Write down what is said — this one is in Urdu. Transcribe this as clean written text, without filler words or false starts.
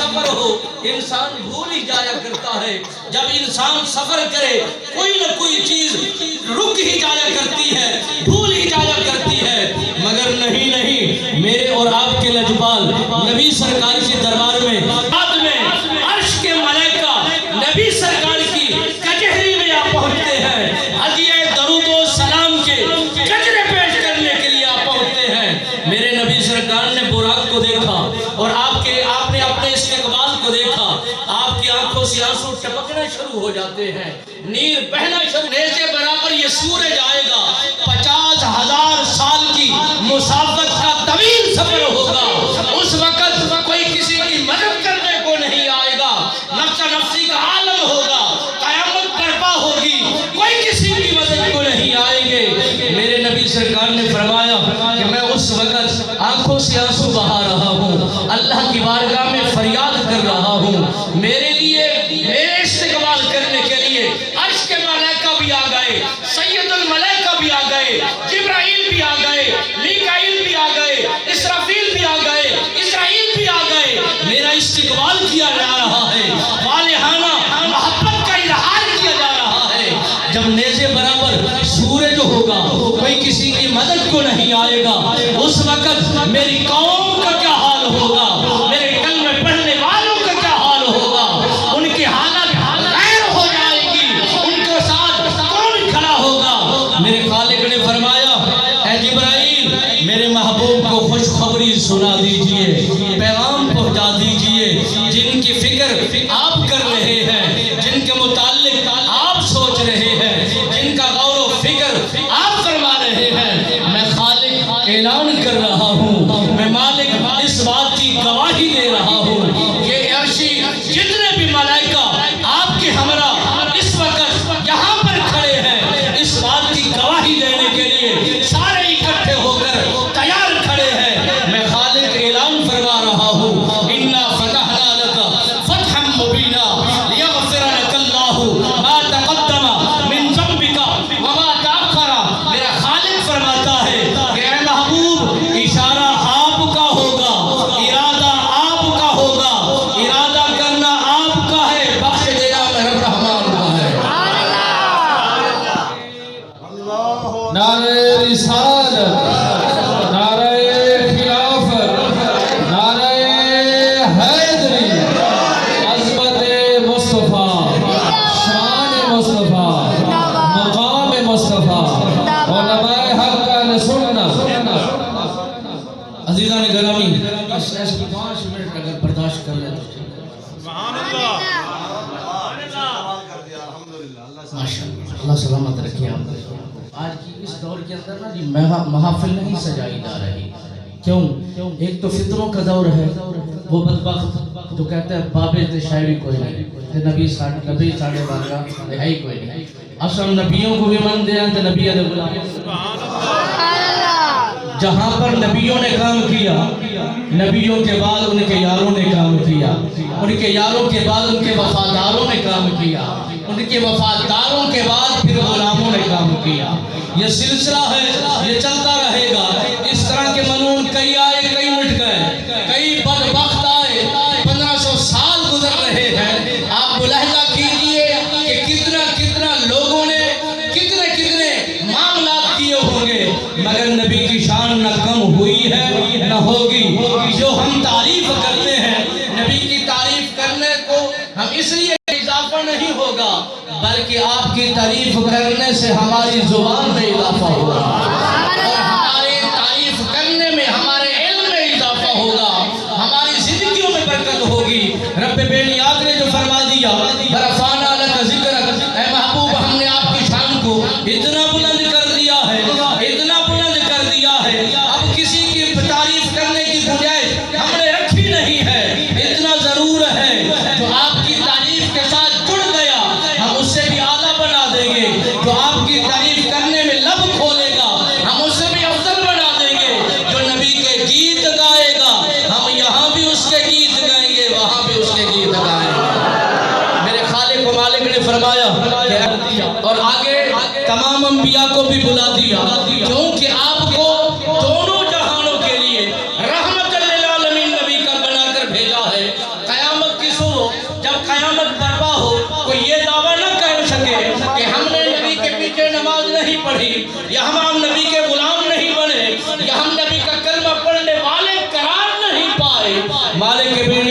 سفر ہو انسان بھول ہی جایا کرتا ہے. جب انسان سفر کرے کوئی نہ کوئی چیز رک ہی جایا کرتی ہے, بھول ہی جایا کرتی ہے. مگر نہیں, میرے اور آپ کے لجپال نبی سرکار کے دربار میں بعد میں عرش کے ملائکہ نبی سرکار کی کچہری میں آپ پہنچتے ہیں. ہدیہ درود و سلام کے کجرے پیش کرنے کے لیے آپ پہنچتے ہیں. میرے نبی سرکار نے براق کو دیکھا اور آپ نے اپنے استقبال کو دیکھا. آپ کی آنکھوں سے آنسو ٹپکنا شروع ہو جاتے ہیں, نیل بہنا شروع. نیزے برابر یہ سورج آئے گا, 50,000 سال کی مسافت کا طویل سفر ہوگا. اس وقت کوئی کسی کی مدد کرنے کو نہیں آئے گا, نفس نفسی کا عالم ہوگا, قیامت برپا ہوگی, کوئی کسی کی مدد کو نہیں آئیں گے. میرے نبی سرکار نے فرمایا کہ میں اس وقت آنکھوں سے آنسو بہا رہا ہوں, اللہ کی بارگاہ میں فریاد کر رہا ہوں. میرے لیے میرے استقبال کرنے کے لیے عرش کے ملائکہ بھی آ گئے, سید الملائکہ بھی آ گئے, جبرائیل بھی آ گئے, میکائیل بھی آ گئے, اسرافیل بھی آ گئے, اسرائیل بھی آ گئے. میرا استقبال کیا جا رہا ہے, والہانہ محبت کا اظہار کیا جا رہا ہے. جب نیزے برابر سورج ہوگا کوئی کسی کی مدد کو نہیں آئے گا, اس وقت میری قوم کا کیا حال ہوگا, میرے کلمہ پڑھنے والوں کا کیا حال ہوگا. ان کی حالت غیر ہو جائے گی, ان کے ساتھ کون کھڑا ہوگا. میرے خالق نے فرمایا اے جبرائیل میرے محبوب کو خوشخبری سنا دیجئے, پیغام پہنچا دیجئے. جن کی فکر آپ کر رہے ہیں, جن کے متعلق آپ سوچ رہے ہیں, جن کا غور و فکر آپ فرما رہے ہیں, میں خالق اعلان کر رہا ہوں, میں مالک اس بات کی گواہی دے رہا ہوں کہ عرشی جتنے بھی ملائکہ آپ کے ہمراہ اس وقت یہاں پر کھڑے ہیں, اس بات کی گواہی دینے کے لیے سارے اکٹھے ہو کر تیار کھڑے ہیں. میں خالق اعلان فرما رہا ہوں اِنَّا فَتَحْنَا لَكَ فَتْحًا مُبِينًا لِيَغْفِرَ لَكَ اللَّهُ مَا تَقَدَّمَ مِن ذَنبِكَ وَمَا تَأَخَّرَ. میرا خالق فرماتا ہے کہ اے محبوب اشارہ آپ کا ہوگا, ارادہ آپ کا ہوگا, ارادہ کرنا آپ کا ہے, بخش دینا میرا رحمان کا ہے. نعرہ رسالت, نعرہ خلافت, نعرہ حیدری, عظمت مصطفیٰ, شان مصطفیٰ, مقام مصطفیٰ, علماء حق اہل سنت. عزیزان گرامی اس کی 5 منٹ اگر برداشت کر لیں تو ماشاءاللہ, اللہ سلامت رکھے آپ. آج کی اس دور کے اندر نا جی محافل نہیں سجائی جا رہی. کیوں؟ ایک تو فطروں کا دور ہے, وہ بدبخت جو کہتے ہیں بابے تے شاعری کوئی نہیں, نبی ساڑھے بارگاہ ہے ہی کوئی نہیں. اصل نبیوں کو بھی من دے ہیں نبی علیہ غلام. جہاں پر نبیوں نے کام کیا, نبیوں کے بعد ان کے یاروں نے کام کیا, ان کے یاروں کے بعد ان کے وفاداروں نے کام کیا, ان کے وفاداروں کے بعد پھر غلاموں نے کام کیا. یہ سلسلہ ہے, یہ چلتا رہے گا. اس طرح کے منون کئی آئے کئی مٹ گئے, کئی بدبخت آئے, 1500 سال گزر رہے ہیں. آپ ملاحظہ کیجئے کہ کتنا لوگوں نے کتنے معاملات کیے ہوں گے, مگر نبی کی شان نہ کم ہوئی ہے نہ ہوگی. جو ہم تعریف کرتے ہیں, نبی کی تعریف کرنے کو ہم اس لیے اضافہ نہیں ہوگا, بلکہ آپ کی تعریف کرنے سے ہماری زبان میں اضافہ ہوگا, اور ہماری تعریف کرنے میں ہمارے علم میں اضافہ ہوگا, ہماری زندگیوں میں برکت ہوگی. رب بے نیاز نے جو فرما دیا رفعنا لک ذکرک, اے محبوب ہم نے آپ کی شان کو اتنا بلند کر دیا ہے, اتنا بلند کر دیا ہے, اب کسی کی تعریف کرنے کی گنجائش ہم نے رکھی نہیں ہے. اتنا ضرور ہے جو آپ کی تعریف کے ساتھ جڑ گیا ہم اس سے بھی اعلیٰ بنا دیں گے, جو آپ کی تعریف کرنے میں لب کھولے گا ہم اس سے بھی افضل بنا دیں گے. جو نبی کے گیت گائے گا ہم یہاں بھی اس کے گیت گائیں گے, وہاں بھی اس کے گیت گائیں گے. میرے جب قیامت برپا ہو کوئی یہ دعویٰ نہ کر سکے کہ ہم نے نبی کے پیچھے نماز نہیں پڑھی یا ہم نبی کے غلام نہیں بنے یا ہم نبی کا کلمہ پڑھنے والے قرار نہیں پائے. مالک بن